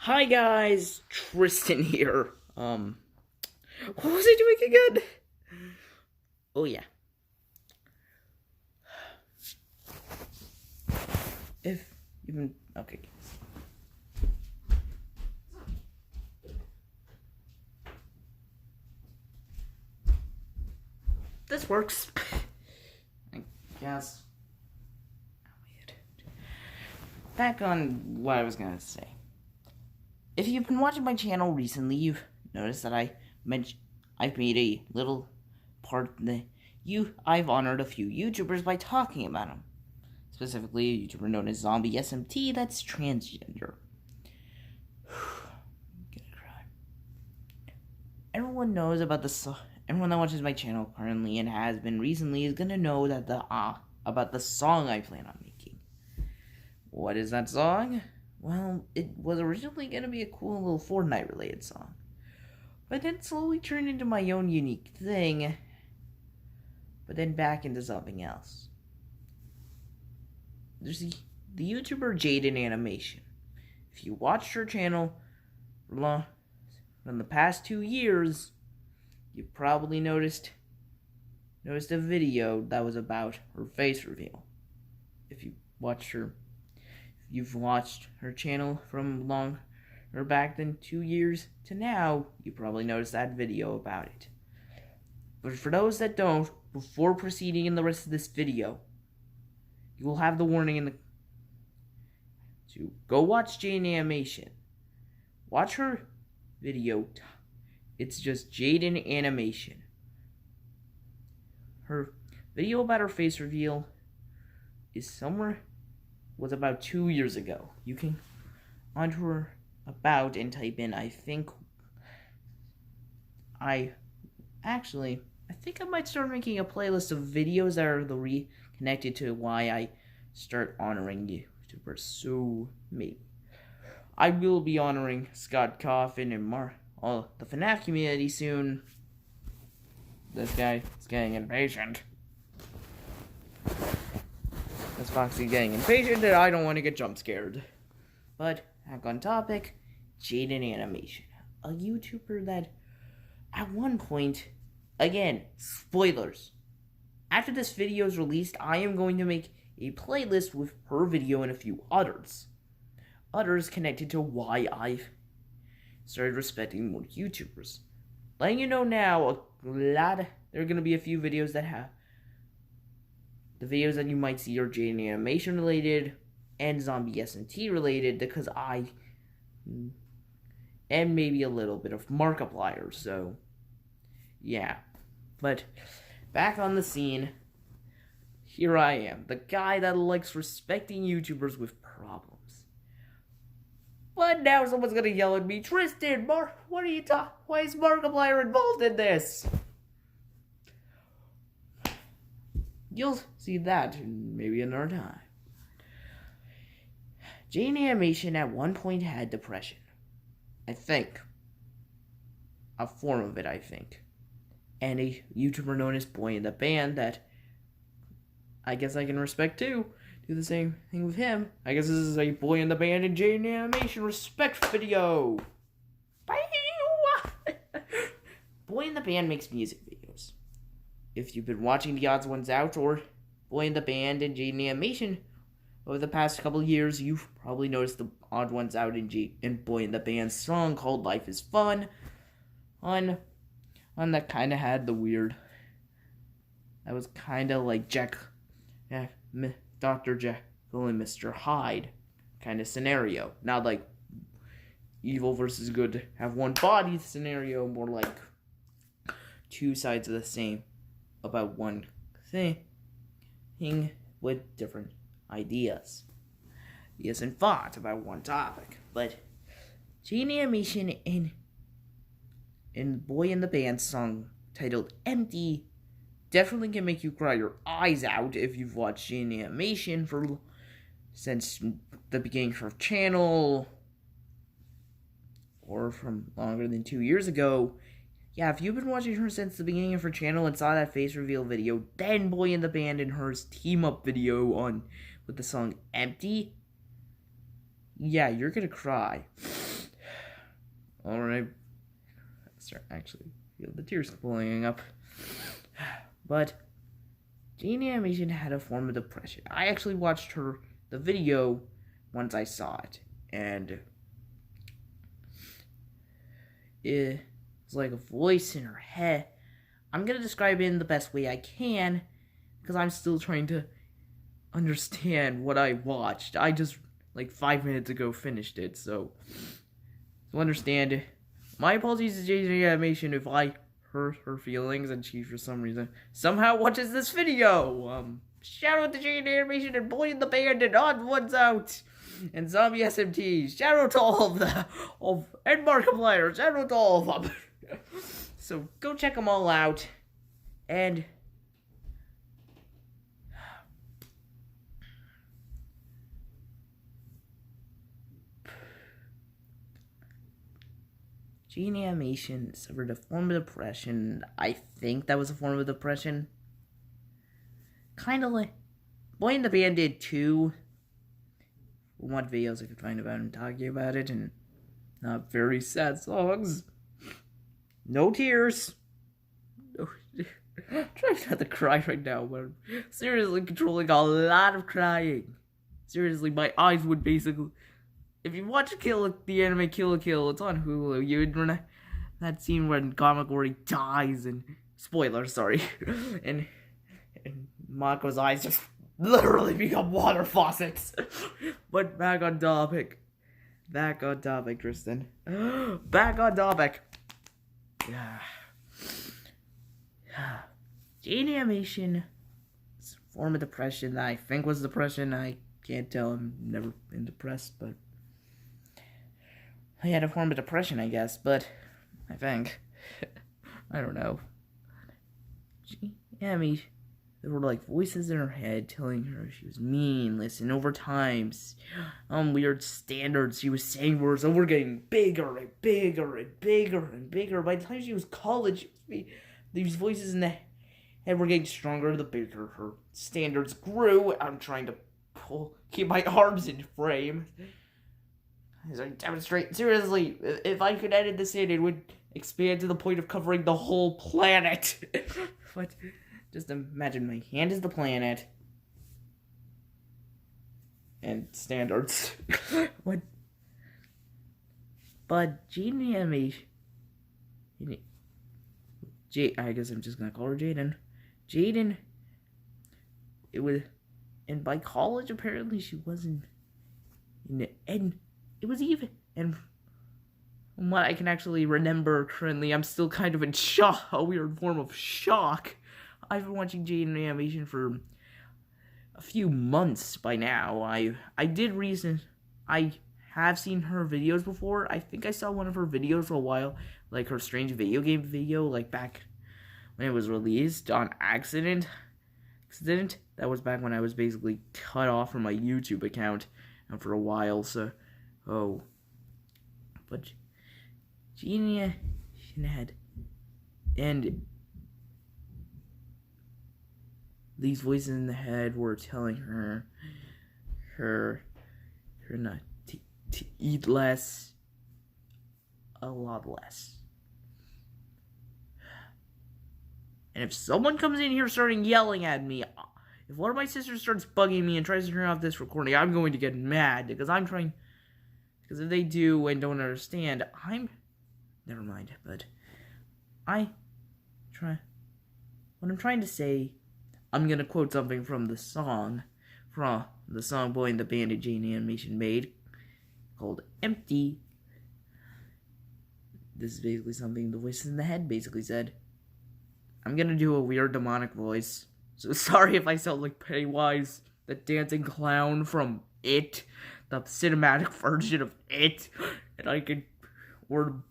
Hi guys, Tristan here. What was I doing again? Oh yeah. If even okay. This works. I guess. Back on what I was gonna say. If you've been watching my channel recently, you've noticed that I've made a little part that I've honored a few YouTubers by talking about them. Specifically, a YouTuber known as zombiesmt that's transgender. Gonna cry. Everyone knows about everyone that watches my channel currently and has been recently is gonna know that about the song I plan on making. What is that song? Well, it was originally going to be a cool little Fortnite-related song, but then slowly turned into my own unique thing, but then back into something else. There's the YouTuber Jaden animation. If you watched her channel from the past 2 years, you probably noticed a video that was about her face reveal. If you've watched her channel from longer back than 2 years to now, you probably noticed that video about it. But for those that don't, before proceeding in the rest of this video, you will have the warning to go watch Jaden animation. Watch her video. It's just Jaden animation. Her video about her face reveal was about 2 years ago. You can onto her about and type in I think I might start making a playlist of videos that are connected to why I start honoring YouTubers. So maybe I will be honoring Scott Coffin and all the FNAF community soon. This guy is getting impatient. This Foxy getting impatient and I don't want to get jump scared. But back on topic, Jaden Animation, a YouTuber that at one point, again, spoilers. After this video is released, I am going to make a playlist with her video and a few others. Others connected to why I've started respecting more YouTubers. Letting you know now, there are going to be a few videos that have the videos that you might see are Jaden animation related and zombiesmt related because and maybe a little bit of Markiplier. So yeah, but back on the scene, here I am, the guy that likes respecting YouTubers with problems. But now someone's gonna yell at me, Tristan, what are you talking? Why is Markiplier involved in this? You'll see that maybe another time. Jaden Animation at one point had depression. I think. A form of it, I think. And a YouTuber known as boyandtheband that I guess I can respect too. Do the same thing with him. I guess this is a boyandtheband and Jaden Animation respect video. boyandtheband makes music videos. If you've been watching The Odd Ones Out or boyandtheband and Jaden Animation over the past couple of years, you've probably noticed the Odd Ones Out and boyandtheband's song called Life is Fun. One that kind of had the weird, that was kind of like Dr. Jekyll and Mr. Hyde kind of scenario. Not like evil versus good have one body scenario, more like two sides of the same about one thing with different ideas and thoughts about one topic. But Jaden Animation and boyandtheband song titled Empty definitely can make you cry your eyes out if you've watched Jaden Animation since the beginning of her channel or from longer than 2 years ago. Yeah, if you've been watching her since the beginning of her channel and saw that face reveal video, then boyandtheband and hers team up video with the song Empty, yeah, you're gonna cry. Alright. Start actually feel the tears pulling up. But Jaden Animation had a form of depression. I actually watched the video once I saw it, and it's like a voice in her head. I'm gonna describe it in the best way I can, because I'm still trying to understand what I watched. I just, like 5 minutes ago, finished it, so to understand. My apologies to Jaden Animation if I hurt her feelings and she, for some reason, somehow watches this video. Shout out to Jaden Animation and Boy and the Band and Odd Ones Out and zombiesmt. Shout out to all and Markiplier. Shout out to all of them. So go check them all out. And Jaden Animation suffered a form of depression. I think that was a form of depression. Kind of like Boy and the Band did too. What videos I could find about him talking about it, and not very sad songs. No tears. No. I'm trying not to cry right now, but I'm seriously controlling a lot of crying. Seriously, my eyes would basically... If you watch the anime Kill la Kill, it's on Hulu. You would that scene when Kamakori dies, and spoiler, sorry, and Mako's eyes just literally become water faucets. But back on topic, Tristan. Back on topic. Jaden Animation is a form of depression that I think was depression. I can't tell. I've never been depressed, but I had a form of depression, I guess, but I think. I don't know. Yeah, I mean, there were like voices in her head telling her she was meaningless, and over time, weird standards, she was saying words that were getting bigger and bigger and bigger and bigger. By the time she was college, these voices in the head were getting stronger, the bigger her standards grew. I'm trying to keep my arms in frame. As I demonstrate, seriously, if I could edit this in, it would expand to the point of covering the whole planet. But just imagine my hand is the planet. And standards. What? But Jaden Animation... I guess I'm just gonna call her Jaden. Jaden... It was... And by college, apparently, she wasn't... And it was even, and from what I can actually remember currently, I'm still kind of in shock, a weird form of shock. I've been watching Jaden Animation for a few months by now. I have seen her videos before. I think I saw one of her videos for a while, like her strange video game video, like back when it was released on accident. That was back when I was basically cut off from my YouTube account for a while, so... Oh, but Jaden had, and these voices in the head were telling her not to eat less, a lot less. And if someone comes in here starting yelling at me, if one of my sisters starts bugging me and tries to turn off this recording, I'm going to get mad, because because if they do and don't understand, never mind, but what I'm trying to say, I'm gonna quote something from the song Boy and the Band and Jaden Animation made, called Empty. This is basically something the voices in the head basically said. I'm gonna do a weird demonic voice, so sorry if I sound like Pennywise, the dancing clown from It, the cinematic version of It, and or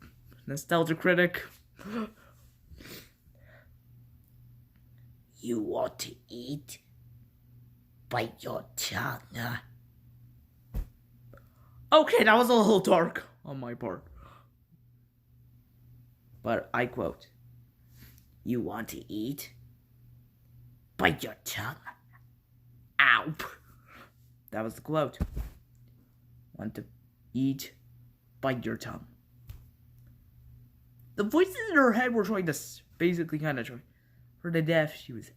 Nostalgia Critic. You want to eat? Bite your tongue. Okay, that was a little dark on my part. But I quote, you want to eat? Bite your tongue. Ow. That was the quote. Want to eat? Bite your tongue. the voices in her head were trying to basically kind of try her to death. She was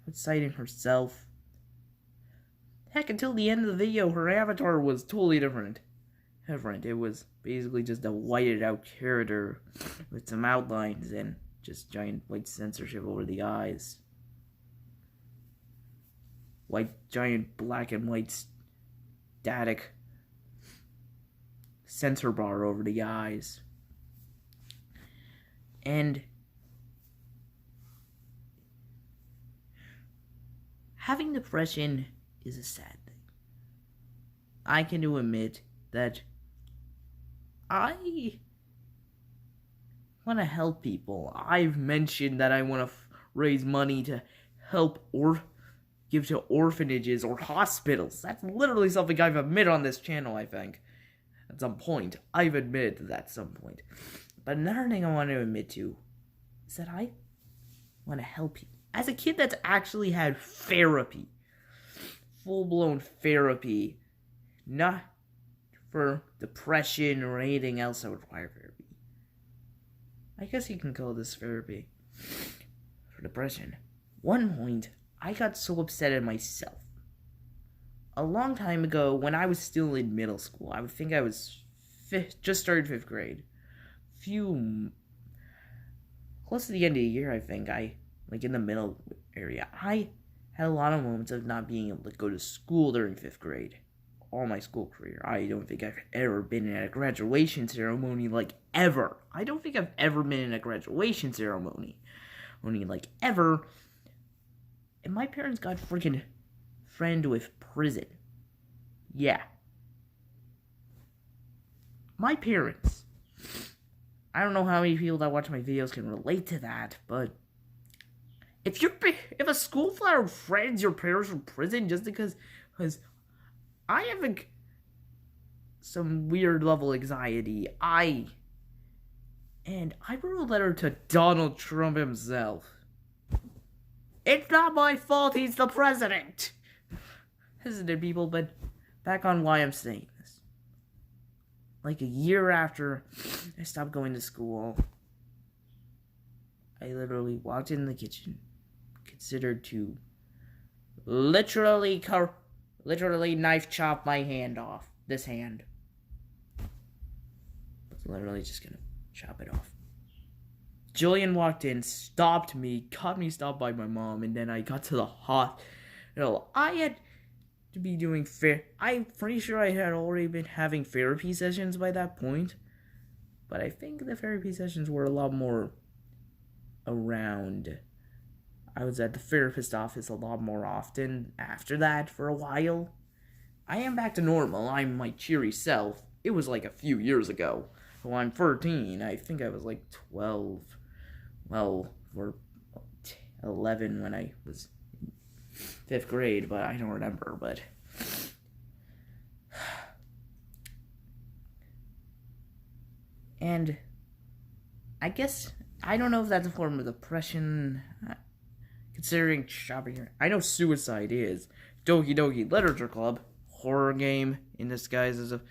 outsighting herself. Heck, until the end of the video, her avatar was totally different. It was basically just a whited out character with some outlines and just giant white censorship over the eyes. Giant black and white static censor bar over the eyes. And having depression is a sad thing. I can admit that I want to help people. I've mentioned that I want to raise money to help or give to orphanages or hospitals. That's literally something I've admitted on this channel, I think. At some point. I've admitted that at some point. But another thing I want to admit to is that I want to help people. As a kid that's actually had therapy, full-blown therapy, not for depression or anything else that would require therapy. I guess you can call this therapy for depression. One point, I got so upset at myself. A long time ago, when I was still in middle school, I would think I was just started 5th grade. Close to the end of the year, I think, in the middle area, I had a lot of moments of not being able to go to school during 5th grade. All my school career. I don't think I've ever been at a graduation ceremony, ever. I don't think I've ever been in a graduation ceremony. Ever. And my parents got freaking friend with prison. Yeah. My parents. I don't know how many people that watch my videos can relate to that, but if a school flower friends your parents from prison just because I have some weird level anxiety. I wrote a letter to Donald Trump himself. It's not my fault he's the president. Isn't it, people? But back on why I'm saying this. A year after I stopped going to school, I literally walked in the kitchen, considered to literally knife chop my hand off. This hand. I was literally just gonna chop it off. Jillian walked in, stopped me, got me stopped by my mom, and then I got to the hospital. I had to be doing I'm pretty sure I had already been having therapy sessions by that point. But I think the therapy sessions were a lot more around. I was at the therapist office a lot more often after that for a while. I am back to normal. I'm my cheery self. It was a few years ago. Well, I'm 13. I think I was 12. Well, or 11 when I was in 5th grade, but I don't remember, but and I guess I don't know if that's a form of depression, considering shopping here. I know suicide is. Doki Doki Literature Club, horror game in disguise as a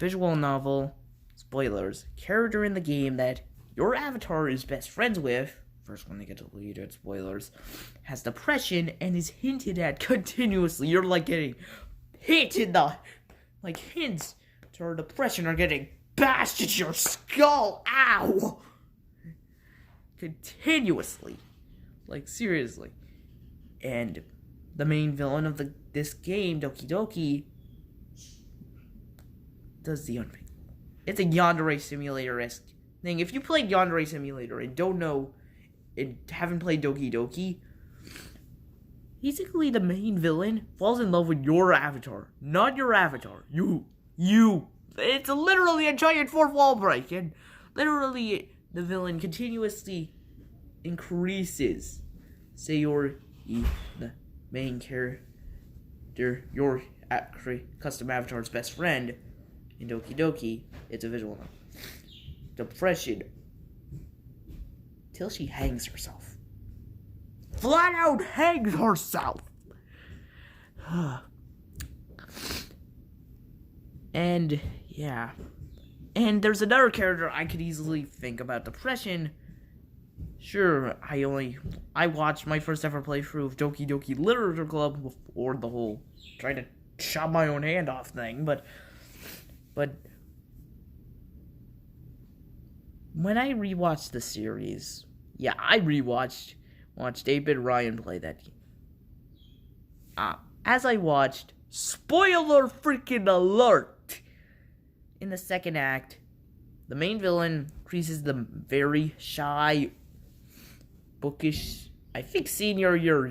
visual novel. Spoilers. Character in the game that your avatar is best friends with, first one to get deleted, spoilers, has depression and is hinted at continuously. You're getting hit in the, hints to her depression are getting bashed at your skull. Ow! Continuously. Seriously. And the main villain of this game, Doki Doki, does the unthinkable. It's a yandere simulator-esque thing. If you played yandere simulator and don't know and haven't played Doki Doki, basically the main villain falls in love with your avatar, not your avatar. You. It's literally a giant fourth wall break, and literally the villain continuously increases. Say you're the main character, your custom avatar's best friend in Doki Doki. It's a visual novel. Depression. Till she hangs herself. Flat out hangs herself! And, yeah. And there's another character I could easily think about depression. Sure, I watched my first ever playthrough of Doki Doki Literature Club before the whole trying to chop my own hand off thing, but when I rewatched the series, yeah, I watched 8-Bit Ryan play that game. As I watched, spoiler freaking alert! In the second act, the main villain increases the very shy, bookish, I think senior year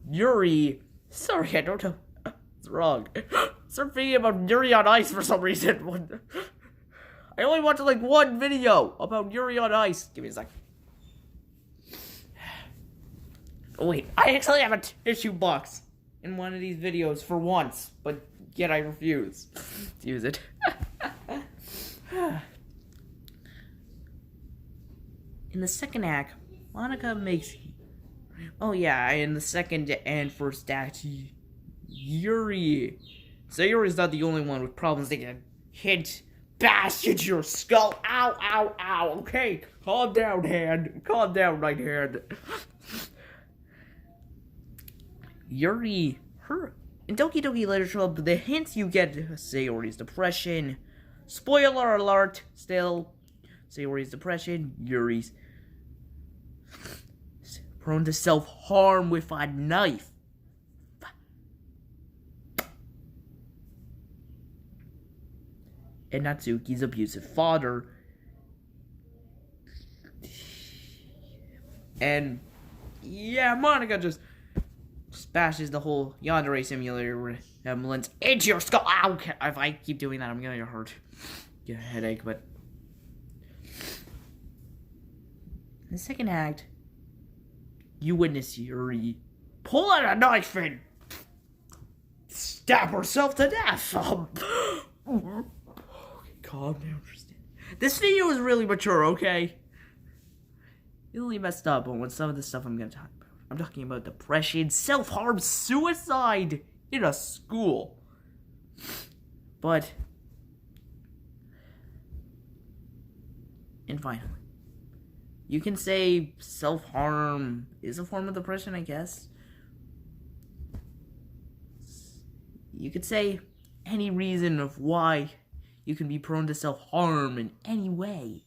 Yuri. Sorry, I don't know. It's wrong. Start thinking about Yuri on Ice for some reason. I only watched like one video about Yuri on Ice. Give me a sec. Oh wait, I actually have a tissue box in one of these videos for once, but yet I refuse to use it. In the second act, Monica makes... Oh yeah, in the second and first act, Yuri... So Yuri's not the only one with problems. They can hit, bash into your skull. Ow, ow, ow. Okay, calm down, hand. Calm down, right hand. Yuri, in Doki Doki Literature Club, the hints you get Sayori's depression. Spoiler alert, still. Sayori's depression, Yuri's prone to self-harm with a knife. And Natsuki's abusive father. And yeah, Monica just bashes the whole Yandere Simulator resemblance into your skull. Ow! If I keep doing that, I'm gonna get a headache, but... In the second act, you witness Yuri pull out a knife and stab herself to death. Okay, calm down, Tristan. This video is really mature, okay? Really messed up on some of the stuff I'm gonna talk about. I'm talking about depression, self-harm, suicide in a school. But... And finally, you can say self-harm is a form of depression, I guess. You could say any reason of why you can be prone to self-harm in any way.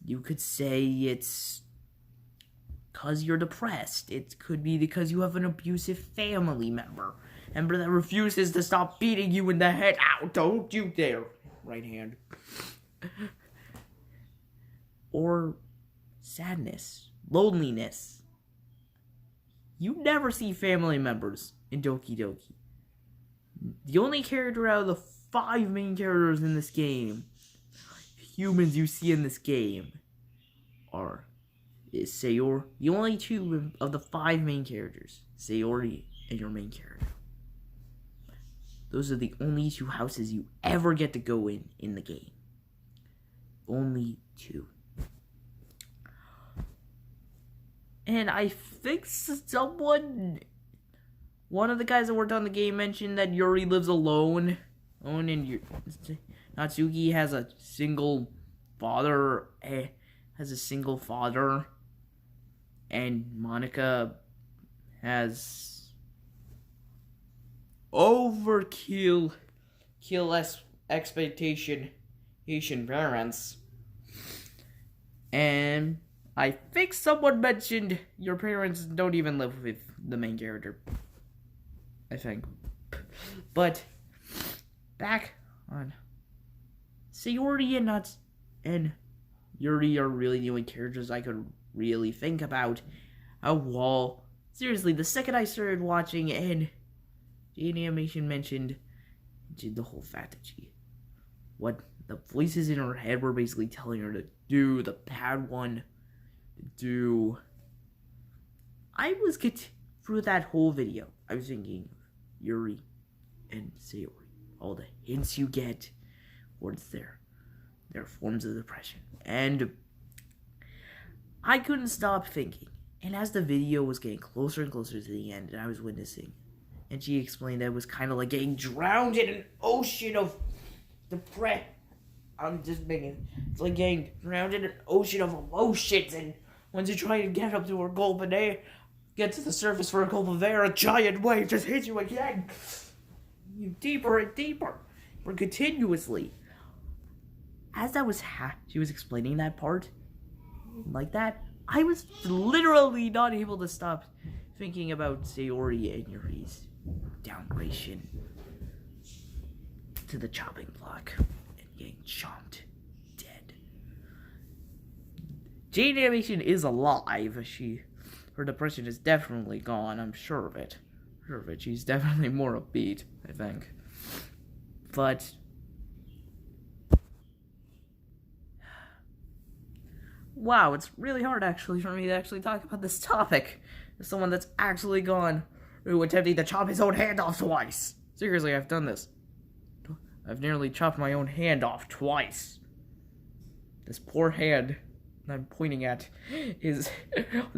You could say it's because you're depressed. It could be because you have an abusive family member that refuses to stop beating you in the head. Ow, don't you dare. Right hand. Or sadness, loneliness. You never see family members in Doki Doki. The only character out of the 5 main characters in this game, humans you see in this game, is Sayori. The only 2 of the 5 main characters, Sayori and your main character. Those are the only 2 houses you ever get to go in the game. Only 2. And I think one of the guys that worked on the game mentioned that Yuri lives alone. And Natsuki has a single father. And Monica has overkill expectation parents. And I think someone mentioned your parents don't even live with the main character. I think. But back on Sayori and Yuri are really the only characters I could really think about. Seriously, the second I started watching and Jaden Animation mentioned the whole fact that what the voices in her head were basically telling her to do, the bad one to do. I was through that whole video, I was thinking Yuri and Sayori. All the hints you get, what's there? There are forms of depression. And I couldn't stop thinking. And as the video was getting closer and closer to the end, and I was witnessing, and she explained that it was kind of like getting drowned in an ocean of depressed. I'm just making. It's like getting drowned in an ocean of emotions, and once you try to get up to a gulp of air, get to the surface for a gulp of air, a giant wave just hits you again. You deeper and deeper, or continuously. As she was explaining that part, like that, I was literally not able to stop thinking about Sayori and Yuri's downgradation to the chopping block and getting chomped dead. Jade Animation is alive. Her depression is definitely gone. I'm sure of it. She's definitely more upbeat, I think. But wow, it's really hard actually for me to actually talk about this topic as someone that's actually gone through attempting to chop his own hand off twice. Seriously, I've done this. I've nearly chopped my own hand off twice. This poor hand I'm pointing at is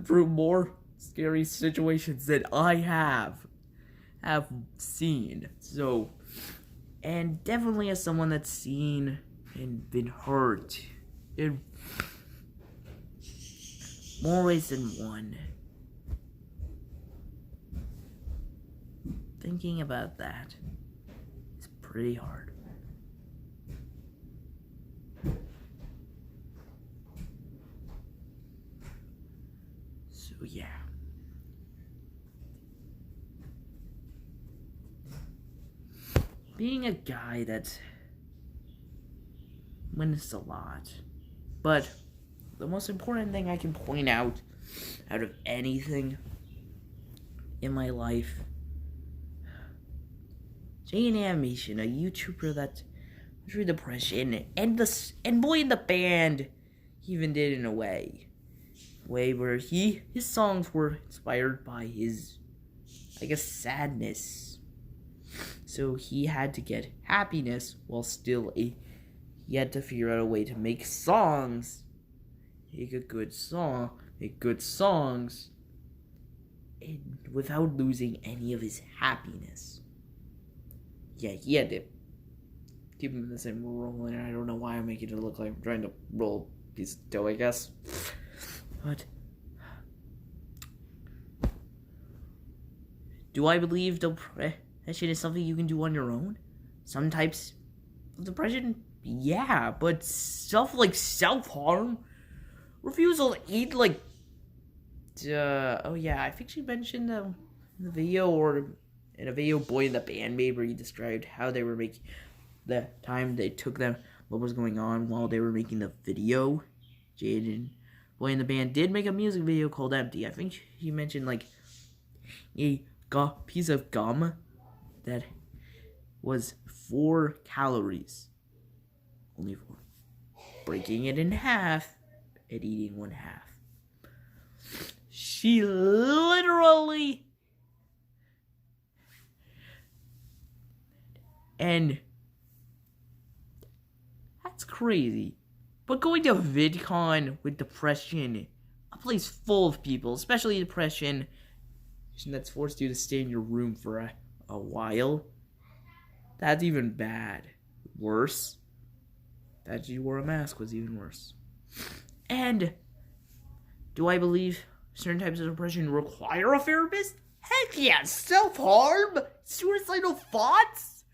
through more scary situations that I have seen. So, and definitely as someone that's seen and been hurt in more ways than one. Thinking about that is pretty hard. So yeah. Being a guy that's witnessed a lot, but the most important thing I can point out of anything in my life, Jaden Animation, a YouTuber that's through depression, and Boy in the Band even did in a way where his songs were inspired by his, I guess, sadness. So he had to get happiness while still he had to figure out a way to make songs. Make good songs, and without losing any of his happiness. Yeah, he had to keep him in the same role, and I don't know why I'm making it look like I'm trying to roll a piece of dough, I guess. But do I believe depression is something you can do on your own? Some types of depression, yeah, but stuff like self-harm, refusal to eat, like, oh yeah, I think she mentioned in the video, or in a video Boy in the Band made, where he described how they were making, the time they took them, what was going on while they were making the video. Jaden, Boy in the Band, did make a music video called Empty. I think he mentioned, like, a piece of gum that was 4 calories. Only 4. Breaking it in half and eating 1 half. She literally, and that's crazy. But going to VidCon with depression, a place full of people, especially depression, that's forced you to stay in your room for a while, that's even bad. Worse, that you wore a mask was even worse. And do I believe certain types of depression require a therapist? Heck yeah! Self-harm? Suicidal thoughts?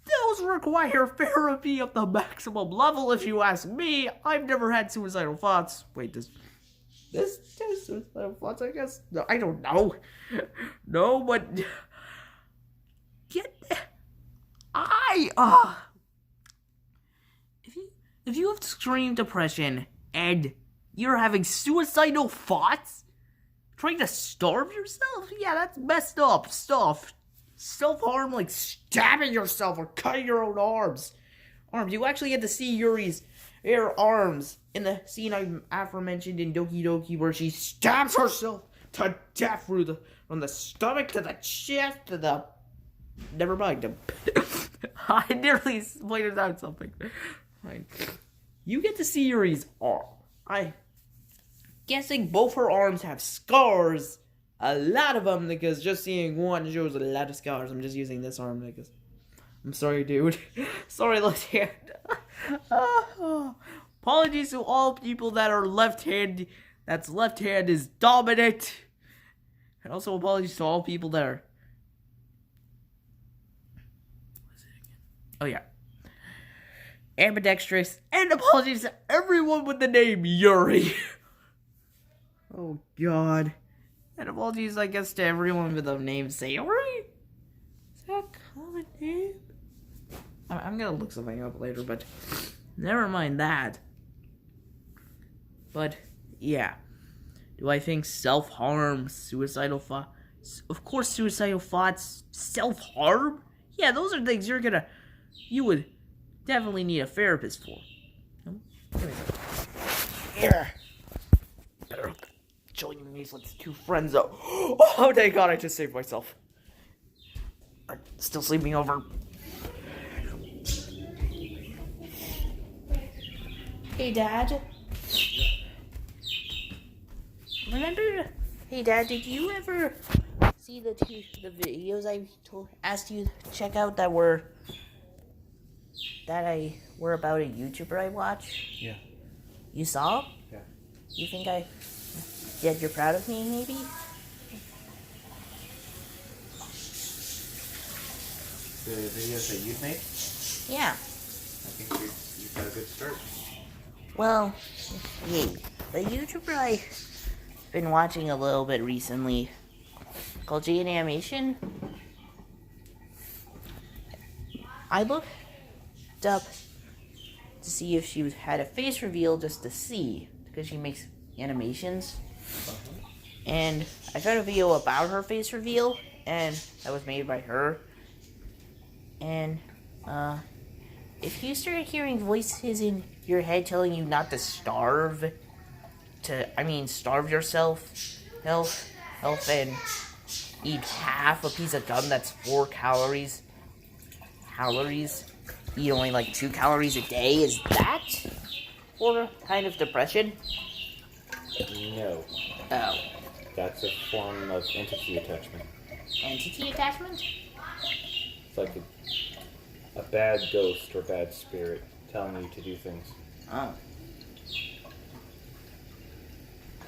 Those require therapy at the maximum level, if you ask me. I've never had suicidal thoughts. Wait, does suicidal thoughts, I guess? No, I don't know. No, but if you have extreme depression and you're having suicidal thoughts, trying to starve yourself, yeah, that's messed up stuff. Self-harm, like stabbing yourself or cutting your own arms. You actually get to see Yuri's arms in the scene I aforementioned in Doki Doki, where she stabs herself to death from the stomach to the chest to the... Never mind. I nearly pointed out something. Fine. You get to see Yuri's arm. I'm guessing both her arms have scars. A lot of them, because just seeing one shows a lot of scars. I'm just using this arm because I'm sorry, dude. Sorry, left hand. Apologies to all people that are left-handed. That's left hand is dominant. And also apologies to all people that are... What is it again? Oh, yeah. Ambidextrous. And apologies to everyone with the name Yuri. Oh, God. And apologies, I guess, to everyone with the name Sayori. Is that a common name? I'm gonna look something up later, but never mind that. But, yeah. Do I think self-harm, suicidal thoughts? Of course, suicidal thoughts, self-harm? Yeah, those are things you would definitely need a therapist for. Here. Better join me, let's two friends up. Oh, thank God, I just saved myself. I'm still sleeping over. Hey, Dad. Remember? Hey, Dad, did you ever see the videos I asked you to check out that were about a YouTuber I watch? Yeah. You saw? Yeah. You think you're proud of me, maybe? The videos that you've made? Yeah. I think you've got a good start. Well, yeah. The YouTuber I've been watching a little bit recently, called Jaden Animation, I looked up to see if she had a face reveal just to see, because she makes animations. And I found a video about her face reveal, and that was made by her. And, if you start hearing voices in your head telling you not to starve yourself, health, and eat half a piece of gum that's 4 calories, eat only like 2 calories a day, is that for a kind of depression? No. Oh. That's a form of entity attachment. Entity attachment? It's like a bad ghost or bad spirit telling you to do things. Oh.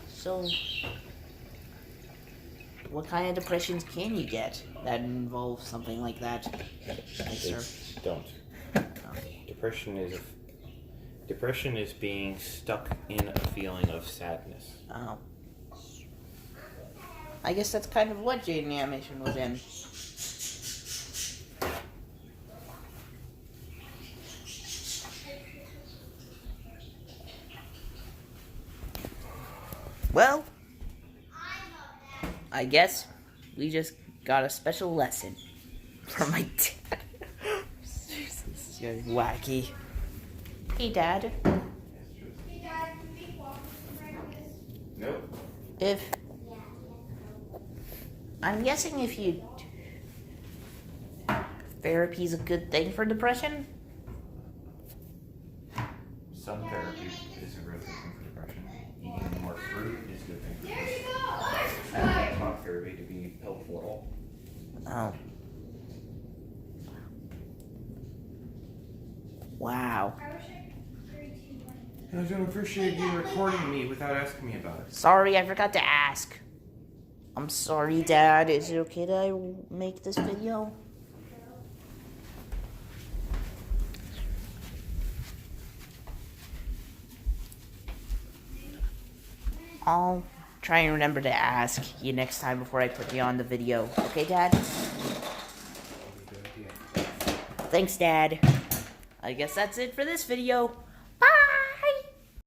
So, what kind of depressions can you get that involve something like that? They don't. Depression is being stuck in a feeling of sadness. Oh. I guess that's kind of what Jaden Animation was in. Well, I guess we just got a special lesson from my dad. Jesus, this is getting wacky. Hey, Dad. Hey, Dad, can we walk for breakfast? Nope. I'm guessing therapy's a good thing for depression? Some therapy is a real good thing for depression. Eating more fruit is a good thing for depression. There you go! I don't talk therapy to be helpful at all. Oh. Wow. I wish I could carry 2 months. I don't appreciate you recording me without asking me about it. Sorry, I forgot to ask. I'm sorry, Dad. Is it okay that I make this video? I'll try and remember to ask you next time before I put you on the video. Okay, Dad? Good idea. Thanks, Dad. I guess that's it for this video.